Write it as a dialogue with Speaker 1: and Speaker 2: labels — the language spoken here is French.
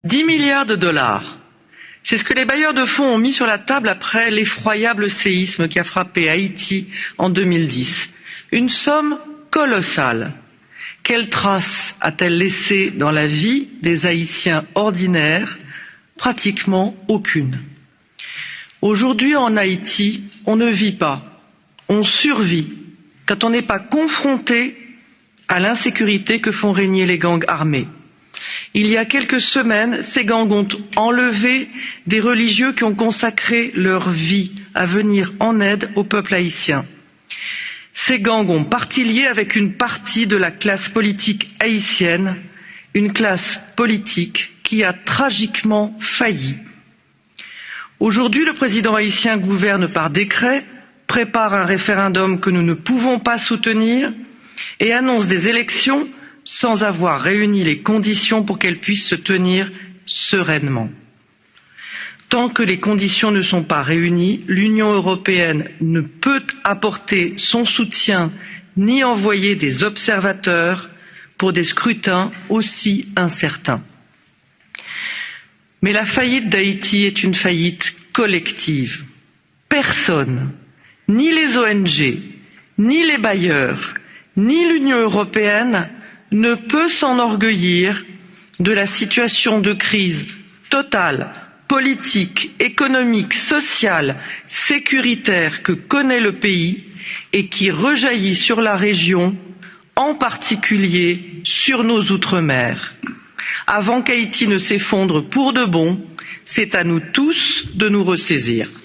Speaker 1: 10 milliards de dollars. C'est ce que les bailleurs de fonds ont mis sur la table après l'effroyable séisme qui a frappé Haïti en 2010. Une somme colossale. Quelle trace a-t-elle laissée dans la vie des Haïtiens ordinaires? Pratiquement aucune. Aujourd'hui en Haïti, on ne vit pas, on survit quand on n'est pas confronté à l'insécurité que font régner les gangs armés. Il y a quelques semaines, ces gangs ont enlevé des religieux qui ont consacré leur vie à venir en aide au peuple haïtien. Ces gangs ont partie liée avec une partie de la classe politique haïtienne, une classe politique qui a tragiquement failli. Aujourd'hui, le président haïtien gouverne par décret, prépare un référendum que nous ne pouvons pas soutenir et annonce des élections sans avoir réuni les conditions pour qu'elles puissent se tenir sereinement. Tant que les conditions ne sont pas réunies, l'Union européenne ne peut apporter son soutien ni envoyer des observateurs pour des scrutins aussi incertains. Mais la faillite d'Haïti est une faillite collective. Personne, ni les ONG, ni les bailleurs, ni l'Union européenne ne peut s'enorgueillir de la situation de crise totale, politique, économique, sociale, sécuritaire que connaît le pays et qui rejaillit sur la région, en particulier sur nos outre-mer. Avant qu'Haïti ne s'effondre pour de bon, c'est à nous tous de nous ressaisir.